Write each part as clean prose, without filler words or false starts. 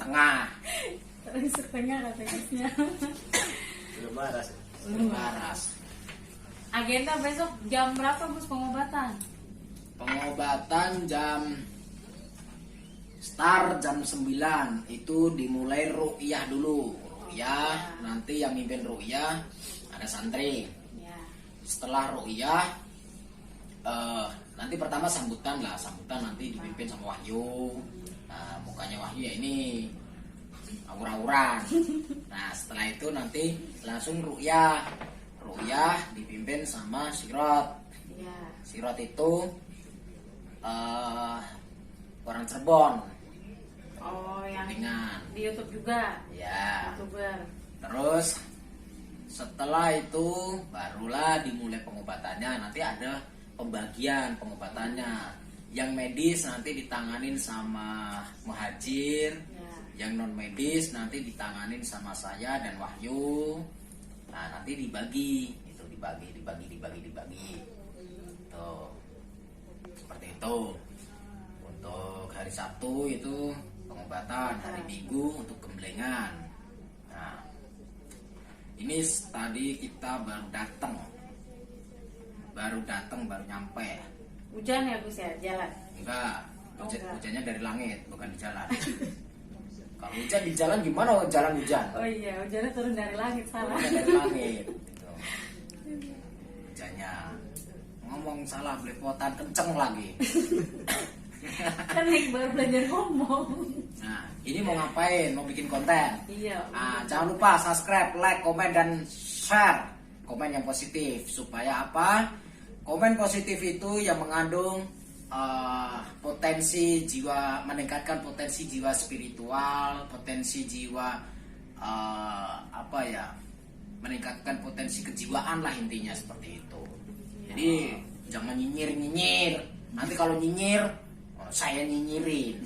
tengah. Terangsur tengah kata Gusnya. Belum waras. Waras. Agenda besok jam berapa Gus pengobatan? Pengobatan start jam 9. Itu dimulai ruqyah dulu. Ruqyah, nanti yang mimpin ruqyah ada santri. Ya. Setelah ruqyah nanti pertama sambutan nanti dipimpin sama Wahyu. Nah, mukanya Wahyu ya ini aur-auran. Nah, setelah itu nanti langsung ruqyah dipimpin sama Sirot. Ya. Sirot itu orang Cirebon. Oh, yang Dengan di YouTube juga. ya. YouTuber. Terus setelah itu barulah dimulai pengobatannya. Nanti ada pembagian pengobatannya. Yang medis nanti ditanganin sama Muhajir. Ya. Yang non medis nanti ditanganin sama saya dan Wahyu. Nah, nanti dibagi. Itu dibagi. Tuh. Seperti itu. Untuk hari Sabtu itu pengobatan, hari Minggu untuk gemblengan. Nah, ini tadi kita baru baru nyampe. Hujan ya Gus ya, jalan. Enggak, Oh, enggak. hujannya dari langit, bukan di jalan. Kalau hujan di jalan gimana jalan hujan? Oh iya, hujannya turun dari langit salah. Hujan dari langit. Gitu. Hujannya ngomong salah belepotan kenceng lagi. Kan baru belajar ngomong. Nah, ini mau ngapain? Mau bikin konten. Iya. Nah, jangan lupa subscribe, like, komen, dan share. Komen yang positif. Supaya apa? Komen positif itu yang mengandung potensi jiwa, meningkatkan potensi jiwa spiritual, potensi jiwa meningkatkan potensi kejiwaan lah, intinya seperti itu. Jadi jangan nyinyir. Nanti kalau nyinyir, saya nyinyirin.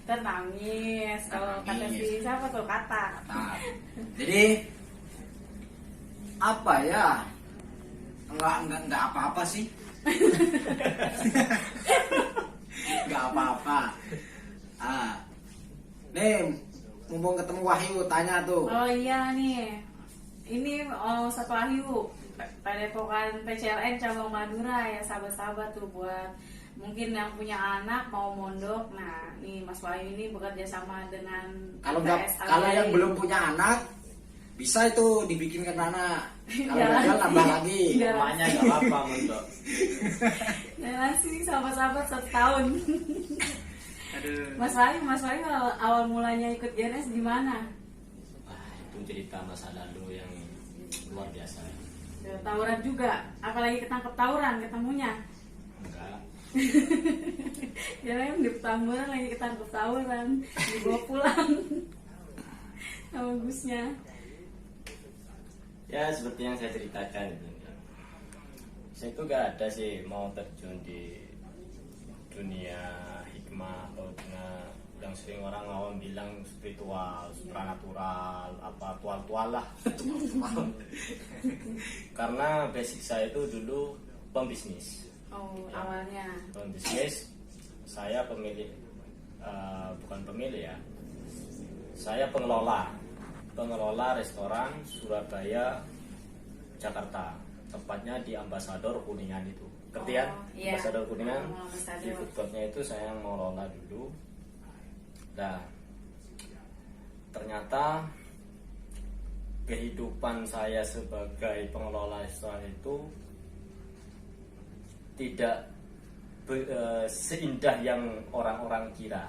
Nangis. Kalau kata Nangis. si siapa tuh kata. Nah, jadi apa ya? Enggak apa-apa sih. Enggak apa-apa. Nih, mumpung ketemu Wahyu, tanya tuh. Oh iya nih. Ini satu Wahyu. Padepokan PCLN Cabang Madura ya, sahabat-sahabat tuh buat mungkin yang punya anak mau mondok. Nah, nih Mas Wahyu ini bekerja sama dengan Kalau MTS kalau Al-Ghazali. yang belum punya anak, bisa itu dibikinkan anak. Kalau Jalan. gagal tambah lagi. Jalan. Namanya nggak apa-apa mentok. Nah, sih sahabat-sahabat 1 tahun. Aduh. Mas Wahyu awal mulanya ikut GNS gimana? Itu cerita masa lalu yang luar biasa. Tawuran juga, apalagi ketangkep tawuran ketemunya. Enggak. Ya kan di Petamburan lagi ketangkep tawuran, dibawa pulang sama Gusnya. Ya seperti yang saya ceritakan itu. Saya itu gak ada sih mau terjun di dunia hikmah atau dunia yang sering orang awam bilang spiritual, supranatural, apa tual-tual lah. Karena basic saya itu dulu pembisnis. Oh, awalnya. Pembisnis, saya pemilik, bukan pemilik ya. Saya pengelola restoran Surabaya, Jakarta. Tepatnya di Ambasador Kuningan itu. Kertian, iya. Ambasador Kuningan. Ambasador. Di food courtnya itu saya yang mengelola dulu. Nah, ternyata kehidupan saya sebagai pengelola restoran itu tidak seindah yang orang-orang kira,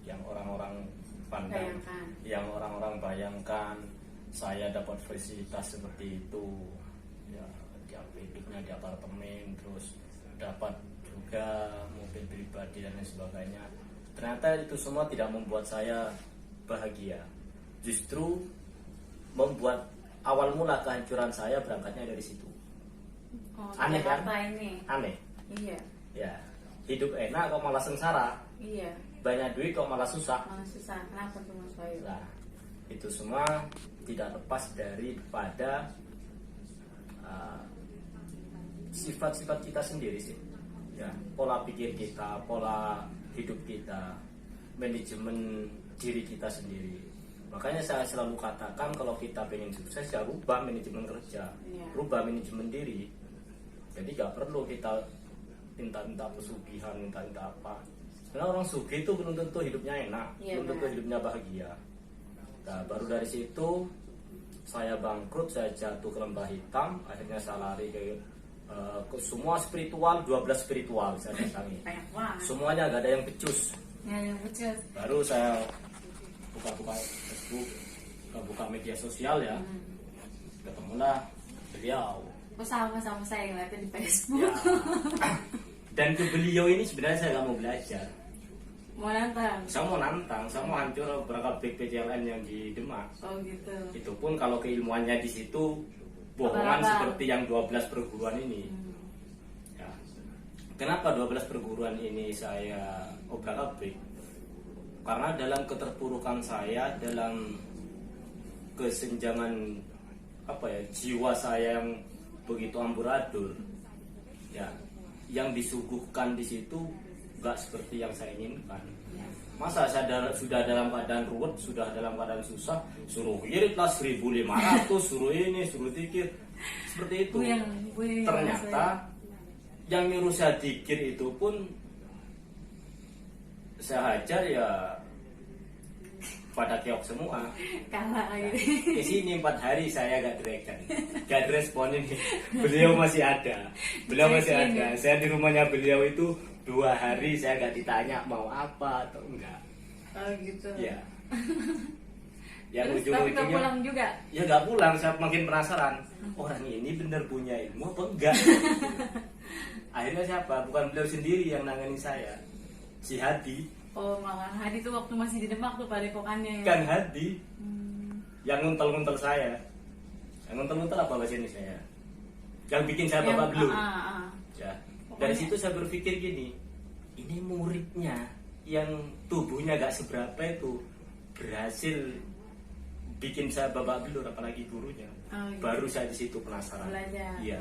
yang orang-orang pandang, Bayangkan. yang orang-orang bayangkan. Saya dapat fasilitas seperti itu, ya, hidupnya di apartemen, terus dapat juga mobil pribadi dan lain sebagainya. Ternyata itu semua tidak membuat saya bahagia, justru membuat awal mula kehancuran saya berangkatnya dari situ. Oh, Aneh kan? Jakarta ini. Aneh. Iya. Ya, hidup enak kok malah sengsara, Iya. banyak duit kok malah susah. Malah susah. Kenapa tuh Mas Wahyu? Nah, itu semua tidak lepas daripada sifat-sifat kita sendiri sih. Ya, pola pikir kita, pola hidup kita, manajemen diri kita sendiri. Makanya saya selalu katakan kalau kita pengen sukses ya rubah manajemen kerja, rubah manajemen diri. Jadi gak perlu kita minta-minta pesugihan, minta-minta apa. Karena orang sugih itu belum tentu hidupnya enak, belum tentu hidupnya bahagia. Nah, baru dari situ saya bangkrut, saya jatuh ke lembah hitam. Akhirnya saya lari ke semua spiritual, 12 spiritual saya datangi. Semuanya gak ada yang becus. Baru saya buka-buka Facebook, buka media sosial ya, ketemulah beliau. Sama saya ngeliatnya di Facebook. Ya. Dan ke beliau ini sebenarnya saya nggak mau belajar. Mau nantang? Saya mau nantang, saya mau hancur berangkat back PCLN yang di Demak. Oh gitu. Itu pun kalau keilmuannya di situ bohongan seperti yang 12 perguruan ini. Ya. Kenapa 12 perguruan ini saya obrak-abrik? Karena dalam keterpurukan saya, dalam kesenjangan jiwa saya yang begitu amburadul, ya, yang disuguhkan di situ gak seperti yang saya inginkan. Masa saya sudah dalam keadaan ruwet, sudah dalam keadaan susah, suruh iritlah 1.500, suruh ini, suruh dikir, seperti itu. Ternyata yang nyuruh saya dikir itu pun saya hajar ya pada keok semua. Kalah lagi. Di sini 4 hari saya gak direspon ini. Beliau masih ada. Saya di rumahnya beliau itu 2 hari saya gak ditanya mau apa atau enggak. Oh gitu. Ya. Yang Terus ujung-ujungnya gak pulang juga? Ya gak pulang, saya makin penasaran. Orang ini bener punya ilmu apa enggak? Akhirnya siapa? Bukan beliau sendiri yang nangani saya, si Hadi. Oh malah Hadi tuh waktu masih di Demak tuh padepokannya ya? Kan Hadi yang nguntel-nguntel saya. Yang nguntel-nguntel apa bahasa ini saya? Yang bikin saya babak belur. Ya. Dari situ saya berpikir gini, ini muridnya yang tubuhnya gak seberapa itu berhasil bikin saya babak belur, apalagi gurunya. Gitu. Baru saya di situ penasaran. Belajar. Iya.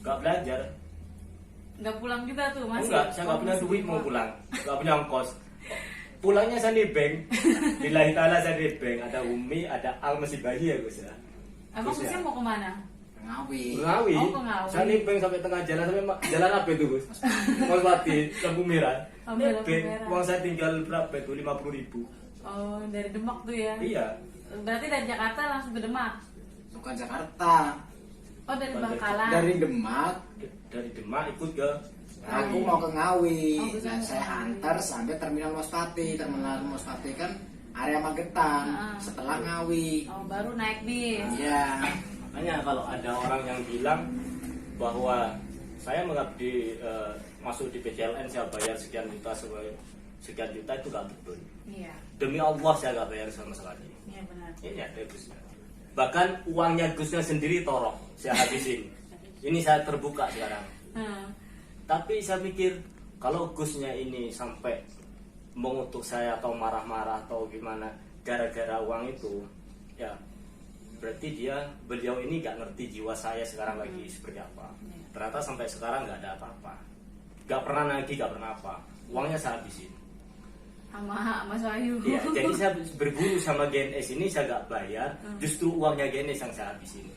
Gak belajar. Gak pulang juga tuh masih? Enggak, saya gak punya duit mau pulang. Gak punya ongkos. Pulangnya saya di bank. Lillahi ta'ala saya di bank. Ada Umi, ada Al masih bayi ya Gus ya. Emang Gusnya mau kemana? Ngawi. Ngawi. Oh, ke Ngawi. Saya di bank sampai tengah jalan, sampai jalan apa itu Gus? Mas lampu merah. Ambil lampu Bank, merah. uang saya tinggal berapa itu? 50.000. Oh dari Demak tuh ya? Iya. Berarti dari Jakarta langsung ke Demak? Bukan Jakarta. Oh dari Bukan Bangkalan? Dari Demak. Dari Demak ikut ke Aku mau ke Ngawi. Oh, bisa Nah, ke saya Ngawi. antar sampai Terminal Mospati. Terminal Mospati kan area Magetan. Setelah Ngawi. Oh baru naik bis? Iya. Makanya kalau ada orang yang bilang bahwa saya mengabdi masuk di PCLN saya bayar sekian juta itu gak betul. Iya. Demi Allah saya gak bayar sama sekali. Iya benar. Ini ada Gusnya. Bahkan uangnya Gusnya sendiri torok saya habisin. Ini saya terbuka sekarang. Tapi saya pikir kalau Gusnya ini sampai mengutuk saya atau marah-marah atau gimana gara-gara uang itu, ya berarti beliau ini gak ngerti jiwa saya sekarang lagi seperti apa. Ternyata sampai sekarang gak ada apa-apa, gak pernah nagih, gak pernah apa. Uangnya saya habisin Sama Mas Wahyu. ya, jadi saya berguru sama GNS ini saya gak bayar, justru uangnya GNS yang saya habisin.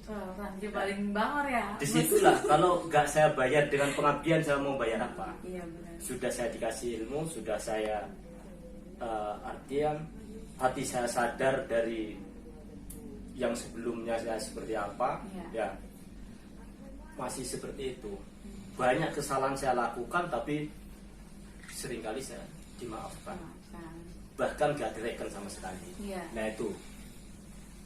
Randy paling bangor ya. Disitulah kalau gak saya bayar dengan pengabdian, saya mau bayar apa? Iya benar. Sudah saya dikasih ilmu, sudah saya artian hati saya sadar dari yang sebelumnya saya seperti apa, ya masih seperti itu. Banyak kesalahan saya lakukan, tapi seringkali saya dimaafkan, bahkan gak direken sama sekali. Iya. Nah itu.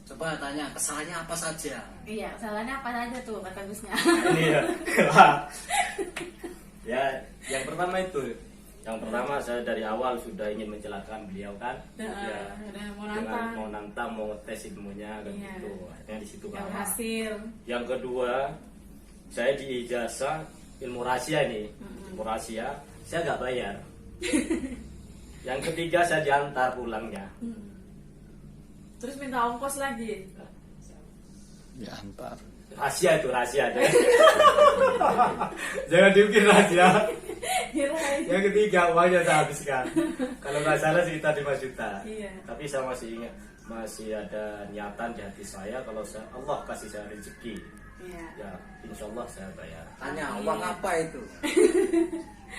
Coba tanya kesalahannya apa saja. Iya, salahnya apa saja tuh kata Gusnya? Ini ya. Ya, yang pertama itu. Yang pertama saya dari awal sudah ingin mencelakakan beliau kan. Ya, udah mau dengan nantang. mau nantang, mau tes ilmunya dan gitu. Akhirnya di situ Yang kalah. berhasil. Yang kedua, saya di ijazah ilmu rahasia ini. Ilmu rahasia, saya nggak bayar. Yang ketiga saya diantar pulangnya. Terus minta ongkos lagi. Diantar. Rahasia itu rahasia. Jangan diukir rahasia. Kirain. Yang ketiga uangnya saya habiskan. Kalau nggak salah sekitar 5 juta. Iya. Tapi saya masih ingat, masih ada niatan di hati saya kalau Allah kasih saya rezeki, Iya. ya insya Allah saya bayar. Tanya uang apa itu?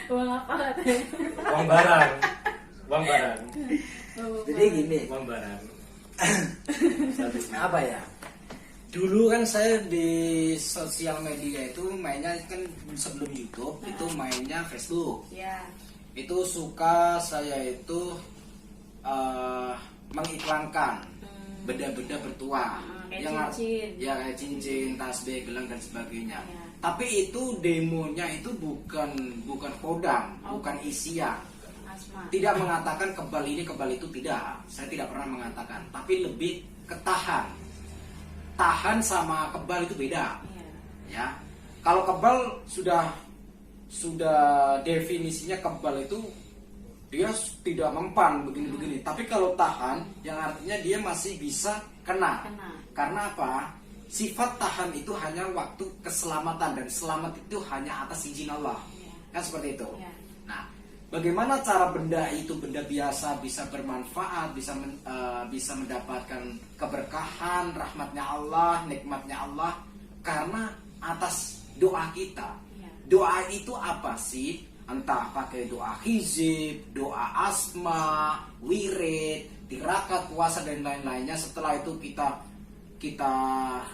Uang apa katanya? Uang barang, uang barang, Jadi gini, uang barang. apa ya? Dulu kan saya di sosial media itu mainnya kan sebelum YouTube itu mainnya Facebook. Iya. Itu suka saya itu mengiklankan benda-benda bertuah kayak cincin. ya kayak cincin, tasbih, gelang dan sebagainya. Ya. Tapi itu demonya itu bukan kodam, bukan isian. Asma. Tidak mengatakan kebal ini kebal itu, tidak. Saya tidak pernah mengatakan, tapi lebih ketahan. Tahan sama kebal itu beda. Iya. Ya. Kalau kebal sudah definisinya kebal itu dia tidak mempan begini-begini. Tapi kalau tahan yang artinya dia masih bisa kena. Karena apa? Sifat tahan itu hanya waktu keselamatan, dan selamat itu hanya atas izin Allah. Kan seperti itu. Iya. Nah, bagaimana cara benda itu, benda biasa bisa bermanfaat, bisa mendapatkan keberkahan, rahmatnya Allah, nikmatnya Allah, karena atas doa kita. Iya. Doa itu apa sih? Entah pakai doa hizib, doa asma, wirid, tirakat, puasa dan lain-lainnya. Setelah itu kita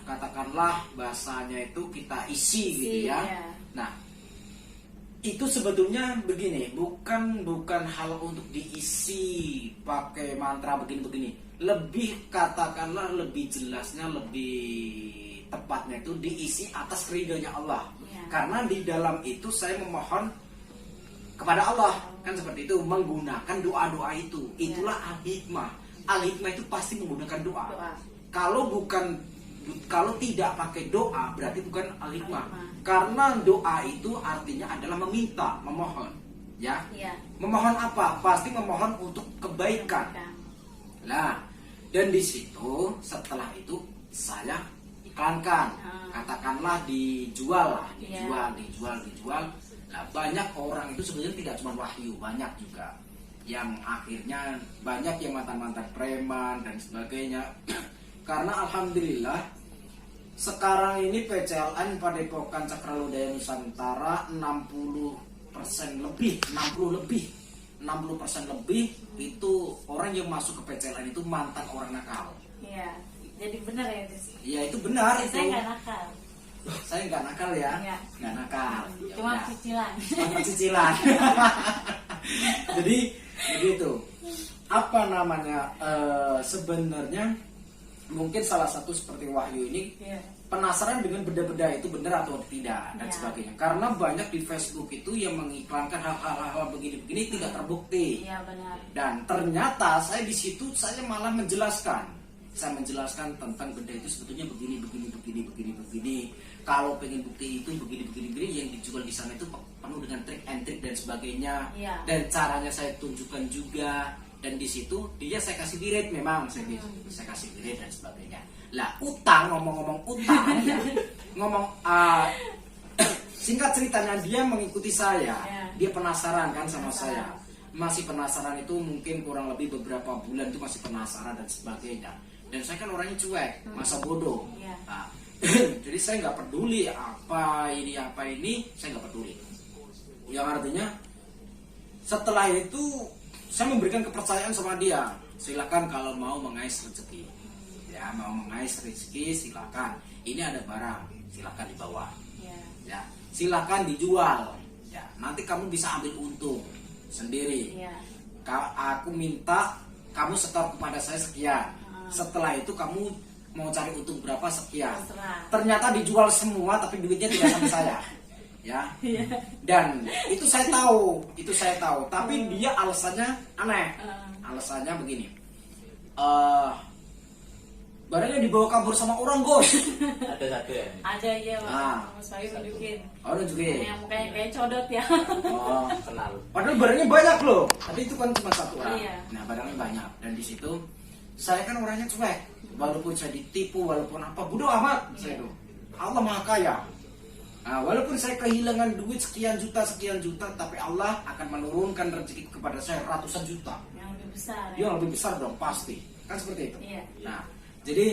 katakanlah bahasanya itu kita isi gitu ya. Iya. Nah, itu sebetulnya begini, bukan hal untuk diisi pakai mantra begini-begini. Lebih katakanlah lebih jelasnya, lebih tepatnya itu diisi atas ridhonya Allah. Ya. Karena di dalam itu saya memohon kepada Allah, kan seperti itu, menggunakan doa-doa itu. Itulah al-hikmah. Al-hikmah itu pasti menggunakan doa. Kalau tidak pakai doa berarti bukan al-hikmah. Karena doa itu artinya adalah meminta, memohon, ya. Iya. Memohon apa? Pasti memohon untuk kebaikan. Nah, dan di situ setelah itu saya iklankan, katakanlah dijual lah, dijual. Nah, banyak orang itu sebenarnya tidak cuma wahyu, banyak juga yang akhirnya banyak yang mantan-mantan preman dan sebagainya. Karena alhamdulillah sekarang ini PCLN Padepokan Cakralodaya Nusantara 60% lebih itu orang yang masuk ke PCLN itu mantan orang nakal. Iya. Jadi benar ya, Dis? Ya itu benar itu. Saya nggak nakal. Saya nggak nakal ya. Iya. Nggak nakal. Ya Cuma udah. cicilan. Cuma cicilan. Jadi begitu. Apa namanya? Sebenarnya mungkin salah satu seperti Wahyu ini penasaran dengan benda-benda itu benar atau tidak dan sebagainya. Karena banyak di Facebook itu yang mengiklankan hal-hal begini-begini tidak terbukti. Iya benar. Dan ternyata saya di situ saya malah menjelaskan. Saya menjelaskan tentang benda itu sebetulnya begini. Kalau pengen bukti itu begini yang dijual di sana itu penuh dengan trik and trik dan sebagainya. Iya. Dan caranya saya tunjukkan juga. Dan di situ dia saya kasih biret, memang saya kasih biret dan sebagainya. Lah utang, ngomong-ngomong utang ya, singkat ceritanya dia mengikuti saya, dia penasaran kan sama saya, masih penasaran itu mungkin kurang lebih beberapa bulan itu masih penasaran dan sebagainya. Dan saya kan orangnya cuek, masa bodoh. Nah, jadi saya nggak peduli apa ini, saya nggak peduli. Yang artinya setelah itu saya memberikan kepercayaan sama dia. Silakan kalau mau mengais rezeki. Ya, mau mengais rezeki silakan. Ini ada barang, silakan dibawa. Ya, silakan dijual. Ya, nanti kamu bisa ambil untung sendiri. Aku minta kamu setor kepada saya sekian. Setelah itu kamu mau cari untung berapa sekian. Ternyata dijual semua tapi duitnya tidak sama saya. Ya, dan itu saya tahu, tapi dia alasannya aneh. Alasannya begini, barangnya dibawa kabur sama orang, Bos. Ada satu ya? Ada ya, Mas Bayu tunjukin. Oh, tunjukin. Yang mukanya kayak codot ya. Oh, Kenal. padahal barangnya banyak loh. Tapi itu kan cuma satu orang. Iya. Nah, barangnya banyak dan di situ saya kan orangnya cuek. Walaupun saya ditipu, walaupun apa, bodo amat saya itu. Allah Maha Kaya. Nah, walaupun saya kehilangan duit sekian juta, tapi Allah akan menurunkan rezeki kepada saya ratusan juta. Yang lebih besar. Yang lebih besar dong pasti, kan seperti itu. Iya. Nah, jadi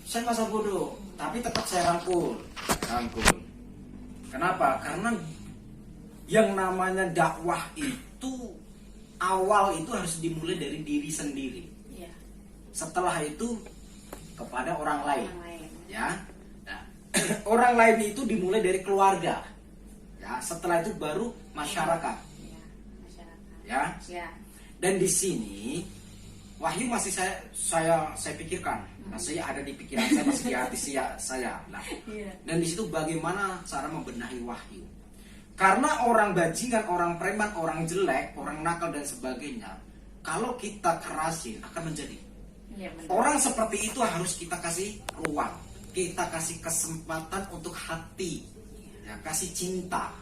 saya masa bodoh, tapi tetap saya rangkul. Kenapa? Karena yang namanya dakwah itu awal itu harus dimulai dari diri sendiri. Iya. Setelah itu kepada orang lain. Yang lain. Ya. Nah, orang lain itu dimulai dari keluarga. Ya, setelah itu baru masyarakat. Iya, masyarakat. Ya. Ya. Dan di sini wahyu masih saya pikirkan, masih ada di pikiran saya, masih di hati saya. Nah, Iya. dan di situ bagaimana cara membenahi wahyu? Karena orang bajingan, orang preman, orang jelek, orang nakal dan sebagainya, kalau kita kerasin akan menjadi. Iya, benar. Orang seperti itu harus kita kasih ruang, kita kasih kesempatan untuk hati, ya, kasih cinta.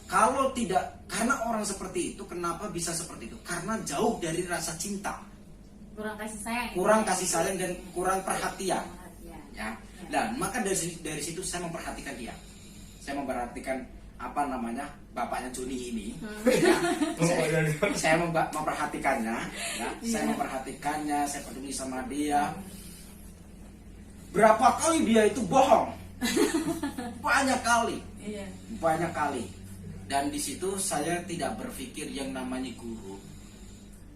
Kalau tidak, karena orang seperti itu, kenapa bisa seperti itu? Karena jauh dari rasa cinta, Kurang kasih sayang. kurang kasih sayang dan kurang perhatian. Perhatian. Ya, dan maka dari situ saya memperhatikan dia. Saya memperhatikan apa namanya bapaknya Joni ini. Ya, saya memperhatikannya. Ya, saya memperhatikannya. Saya peduli sama dia. Berapa kali dia itu bohong? Banyak kali. Iya. Banyak kali. Dan di situ saya tidak berpikir yang namanya guru.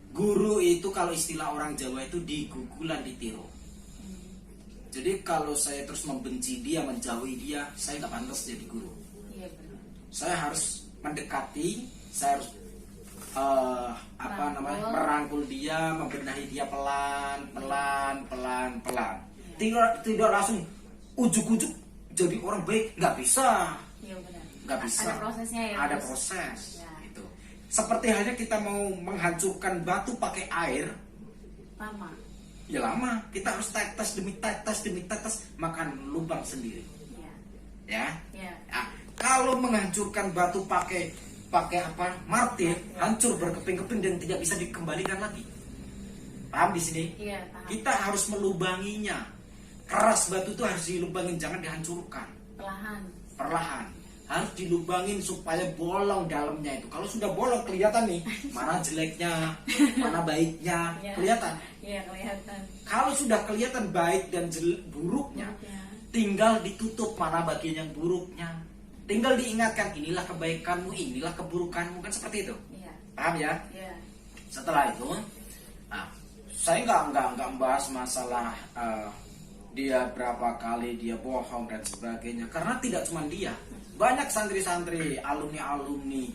Guru itu kalau istilah orang Jawa itu digugulan ditiru. Jadi kalau saya terus membenci dia, menjauhi dia, saya nggak pantas jadi guru. Iya, benar. Saya harus mendekati, saya harus merangkul dia, membenahi dia pelan. Tidak langsung ujuk-ujuk jadi orang baik, nggak bisa. Iya, benar. Nggak bisa. Ada prosesnya ya. Ada Bos? proses. Ya. Gitu. Seperti halnya kita mau menghancurkan batu pakai air, Lama. ya lama. Kita harus tetes demi tetes, makan lubang sendiri. Iya. Ya. Iya. Nah, kalau menghancurkan batu pakai martir, hancur berkeping-keping dan tidak bisa dikembalikan lagi. Paham di sini? Iya, paham. Kita harus melubanginya. Keras batu itu harus dilubangin, jangan dihancurkan. Perlahan. Harus dilubangin supaya bolong dalamnya itu. Kalau sudah bolong kelihatan nih mana jeleknya, mana baiknya, Iya. kelihatan. Iya, kelihatan. Kalau sudah kelihatan baik dan buruknya, Iya. tinggal ditutup mana bagian yang buruknya. Tinggal diingatkan, inilah kebaikanmu, inilah keburukanmu, kan seperti itu. Iya. Paham ya? Iya. Setelah itu, nah, saya nggak membahas masalah dia berapa kali dia bohong dan sebagainya, karena tidak cuma dia, banyak santri-santri, alumni-alumni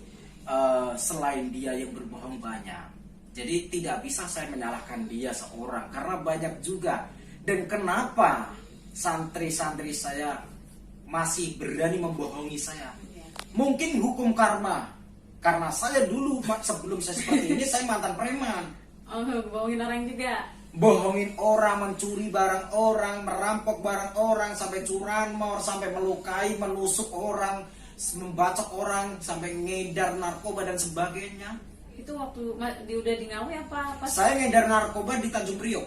selain dia yang berbohong banyak. Jadi tidak bisa saya menyalahkan dia seorang, karena banyak juga. Dan kenapa santri-santri saya masih berani membohongi saya? Iya. Mungkin hukum karma. Karena saya dulu sebelum saya seperti ini saya mantan preman. Oh, bohongin orang juga. Bohongin orang, mencuri barang orang, merampok barang orang, sampai curanmor, sampai melukai, menusuk orang, membacok orang, sampai ngedar narkoba dan sebagainya. Itu waktu udah di Ngawi apa? Saya ngedar narkoba di Tanjung Priok.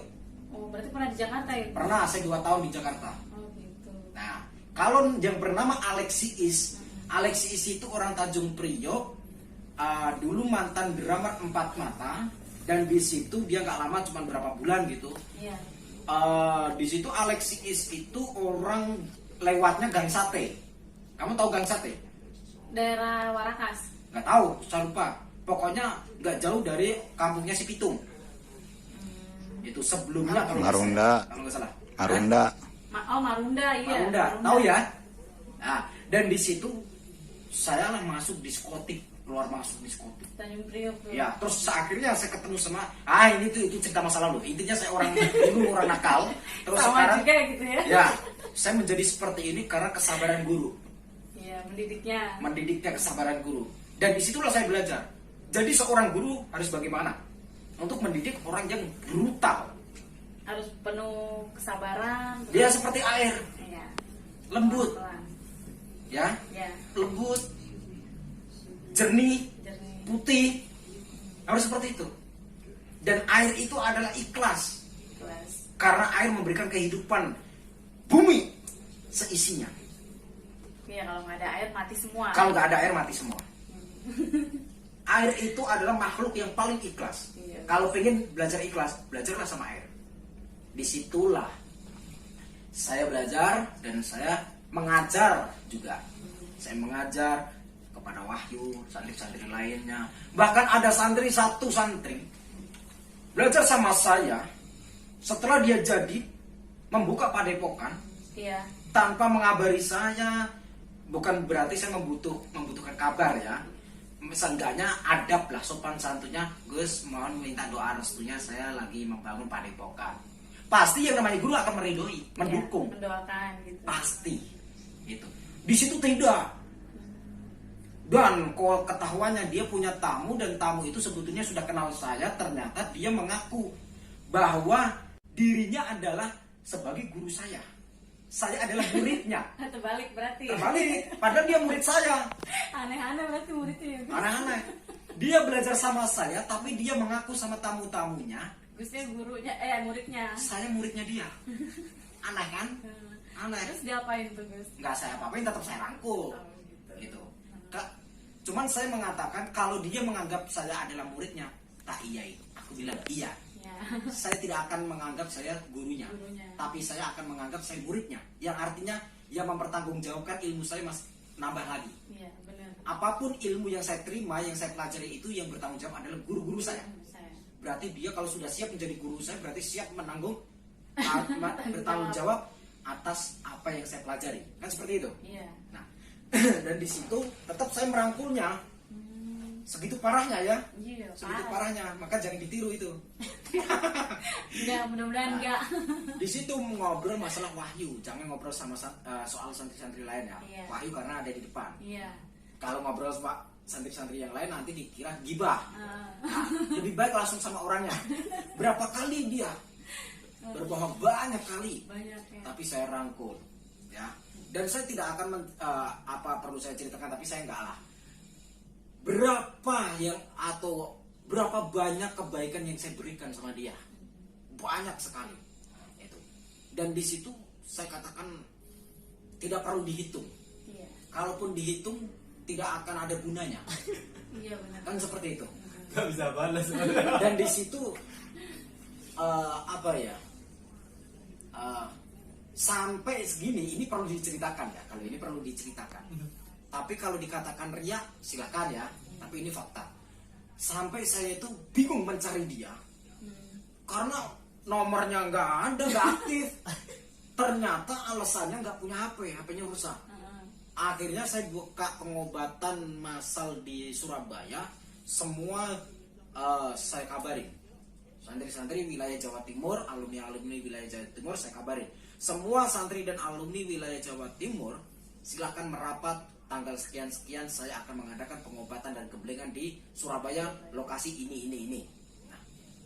Oh, berarti pernah di Jakarta ya? Pernah, saya 2 tahun di Jakarta. Oh, gitu. Nah, kalau yang bernama Alexiis itu orang Tanjung Priok, dulu mantan drummer 4 Mata, dan di situ dia nggak lama, cuma berapa bulan gitu. Iya. Di situ Alexiis itu orang lewatnya Gang Sate. Kamu tahu Gang Sate? Daerah Warakas. Nggak tahu, saya lupa. Pokoknya nggak jauh dari kampungnya si Pitung. Itu sebelumnya kalau nggak Marunda. salah. Kalau nggak salah. Marunda. Marunda, iya. Marunda, tahu ya? Nah, dan di situ saya lah masuk diskotik, keluar masuk diskotik. Tanjung Priok tuh. Ya, terus akhirnya saya ketemu sama ini tuh itu cerita masa lalu. Intinya saya orang dulu orang nakal, terus Sama sekarang juga gitu ya. ya, saya menjadi seperti ini karena kesabaran guru. Iya, mendidiknya. Mendidiknya kesabaran guru. Dan disitulah saya belajar. Jadi seorang guru harus bagaimana? Untuk mendidik orang yang brutal. Harus penuh kesabaran. Dia seperti air, Iya. lembut, Pelan. ya, Ya, lembut, jernih, jernih. putih, harus seperti itu. Dan air itu adalah ikhlas, Kelas. karena air memberikan kehidupan bumi seisinya. Iya, kalau nggak ada air mati semua. Kalau nggak ada air mati semua. Air itu adalah makhluk yang paling ikhlas. Iya. Kalau pengen belajar ikhlas, belajarlah sama air. Disitulah saya belajar dan saya mengajar juga. Saya mengajar kepada Wahyu, santri-santri lainnya. Bahkan ada satu santri belajar sama saya. Setelah dia jadi membuka padepokan, Iya. tanpa mengabari saya, bukan berarti saya membutuhkan kabar ya. Seenggaknya adab lah, sopan santunnya, Gus mohon minta doa restunya, saya lagi membangun padepokan. Pasti yang namanya guru akan meridoi, mendukung. Iya, mendoakan gitu. Pasti. Gitu. Di situ tidak. Dan kok ketahuannya dia punya tamu dan tamu itu sebetulnya sudah kenal saya, ternyata dia mengaku bahwa dirinya adalah sebagai guru saya. Saya adalah muridnya. Terbalik berarti. Terbalik, padahal dia murid saya. Aneh-aneh berarti muridnya. Aneh-aneh. Dia belajar sama saya, tapi dia mengaku sama tamu-tamunya, Gusnya gurunya, muridnya. saya muridnya dia. Aneh kan? Aneh. Terus diapain tuh Gus? Nggak saya apa-apain, tetap saya rangkul. Oh, gitu. Gitu. Cuman saya mengatakan kalau dia menganggap saya adalah muridnya, tak iyai. Aku bilang iya. Ya. Saya tidak akan menganggap saya gurunya, Gurunya. tapi saya akan menganggap saya muridnya. Yang artinya yang mempertanggungjawabkan ilmu saya masih nambah lagi. Iya, benar. Apapun ilmu yang saya terima, yang saya pelajari itu yang bertanggung jawab adalah guru-guru saya. Saya. Berarti dia kalau sudah siap menjadi guru saya, berarti siap menanggung bertanggung jawab atas apa yang saya pelajari. Kan seperti itu. Iya. Nah, dan di situ tetap saya merangkulnya. Segitu parahnya ya. Iya, Segitu parah. parahnya, maka jangan ditiru itu. Enggak, mudah-mudahan enggak. Di situ ngobrol masalah wahyu, jangan ngobrol sama soal santri-santri lain ya. Iya. Wahyu karena ada di depan. Iya. Kalau ngobrol sama santri-santri yang lain nanti dikira gibah. Ah. Nah, lebih baik langsung sama orangnya. Berapa kali dia berbohong, banyak kali. Banyak ya. Tapi saya rangkul, ya. Dan saya tidak akan apa perlu saya ceritakan, tapi saya enggak lah. Berapa banyak kebaikan yang saya berikan sama dia, banyak sekali itu. Dan di situ saya katakan tidak perlu dihitung. Iya. Kalaupun dihitung tidak akan ada gunanya. Iya benar. Kan seperti itu. Gak bisa balas. Dan di situ sampai segini ini perlu diceritakan ya. Kalau ini perlu diceritakan. Tapi kalau dikatakan riak silakan ya. Tapi ini fakta. Sampai saya itu bingung mencari dia karena nomornya nggak ada, nggak aktif. Ternyata alasannya nggak punya HP, HP-nya rusak. Akhirnya saya buka pengobatan massal di Surabaya. Semua saya kabarin. Santri-santri wilayah Jawa Timur, alumni-alumni wilayah Jawa Timur saya kabarin. Semua santri dan alumni wilayah Jawa Timur silakan merapat tanggal sekian-sekian saya akan mengadakan pengobatan dan gembelengan di Surabaya, lokasi ini. Nah,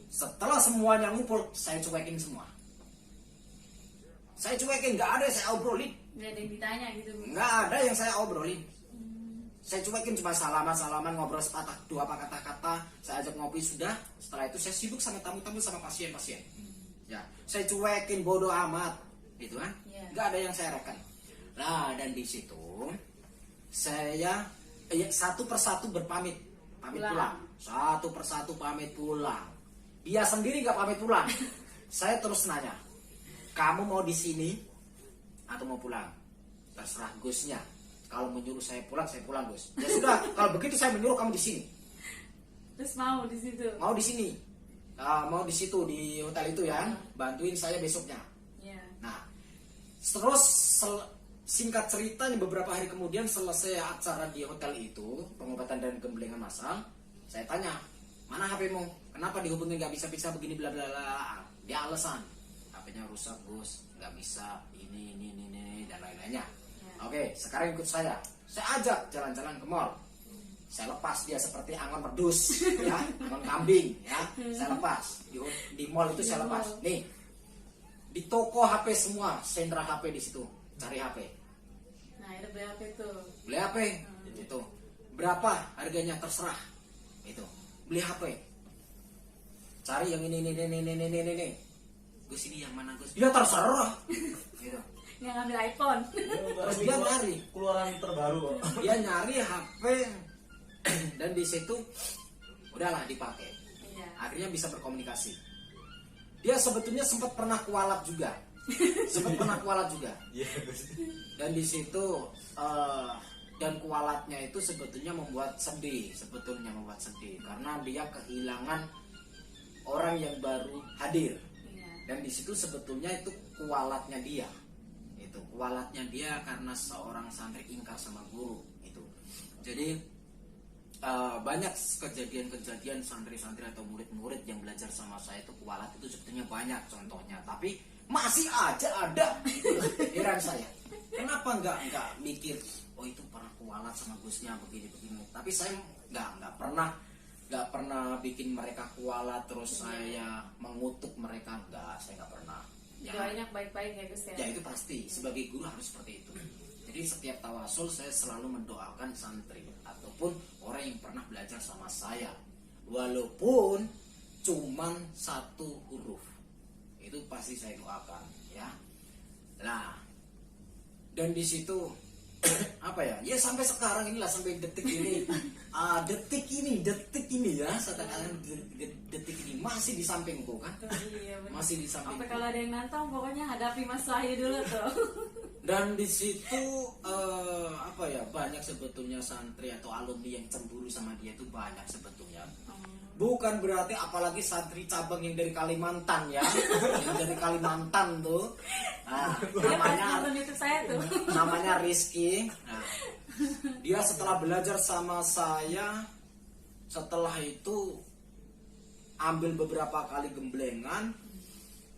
setelah semuanya ngumpul, saya cuekin semua. Saya cuekin, nggak ada yang saya obrolin. Nggak ada yang ditanya gitu Bu. Nggak ada yang saya obrolin. Saya cuekin cuma salaman, ngobrol sepatah dua kata-kata, saya ajak ngopi sudah. Setelah itu saya sibuk sama tamu-tamu sama pasien-pasien. Ya, saya cuekin bodoh amat, gitu kan? Iya. Nggak ada yang saya reken. Nah, dan di situ saya satu persatu berpamit, pulang. Satu persatu pamit pulang. Dia sendiri nggak pamit pulang. Saya terus nanya, kamu mau di sini atau mau pulang? Terserah Gusnya. Kalau menyuruh saya pulang Gus. Ya sudah, kalau begitu saya menyuruh kamu di sini. Terus mau di situ. Mau di sini, mau di situ di hotel itu ya, bantuin saya besoknya. Iya. Nah, terus singkat ceritanya beberapa hari kemudian selesai acara di hotel itu, pengobatan dan gembelengan massal, saya tanya, mana HP-mu? Kenapa dihubungin nggak bisa begini bla bla bla? Dia alasan, HP-nya rusak Gus, nggak bisa ini dan lain-lainnya. Oke, sekarang ikut saya ajak jalan-jalan ke mall. Saya lepas dia seperti angon pedus, ya, angon kambing, ya. Saya lepas di mall itu saya lepas. Nih, di toko HP semua, sentra HP di situ, cari HP. Nah, itu beli HP tuh. Beli HP, itu berapa harganya terserah, itu beli HP. Cari yang ini. Gus ini yang mana Gus? Ya terserah. Gitu. nggak ngambil iPhone. Terus dia nyari keluaran terbaru. dia nyari HP dan di situ udahlah dipakai, Iya. akhirnya bisa berkomunikasi. Dia sebetulnya sempat pernah kualat juga. Iya. Dan di situ dan kualatnya itu sebetulnya membuat sedih karena dia kehilangan orang yang baru hadir. Iya. Dan di situ sebetulnya itu kualatnya dia karena seorang santri ingkar sama guru itu. Jadi banyak kejadian santri-santri atau murid-murid yang belajar sama saya itu kualat itu sebetulnya banyak contohnya, tapi masih aja ada. Heran saya, kenapa nggak mikir oh itu pernah kualat sama gusnya begini. Tapi saya nggak pernah bikin mereka kualat terus saya mengutuk mereka, saya nggak pernah. Doanya baik-baik ya Gus ya. Ya itu pasti, sebagai guru harus seperti itu. Jadi setiap tawasul saya selalu mendoakan santri ataupun orang yang pernah belajar sama saya, walaupun cuman satu huruf, itu pasti saya doakan ya. Nah, dan di situ apa ya? Ya sampai sekarang inilah, sampai detik ini, detik ini ya, katakan detik ini masih di sampingku kan? Iya, bener. Masih di sampingku. Sampai kalau ada yang nantang pokoknya hadapi Mas Wahyu dulu tuh. Dan di situ apa ya, banyak sebetulnya santri atau alumni yang cemburu sama dia itu banyak sebetulnya. Bukan berarti apalagi santri cabang yang dari Kalimantan ya, yang dari Kalimantan tuh. Nah, Dia pasti nonton YouTube saya tuh. namanya Rizky. Nah, dia setelah belajar sama saya, setelah itu ambil beberapa kali gemblengan,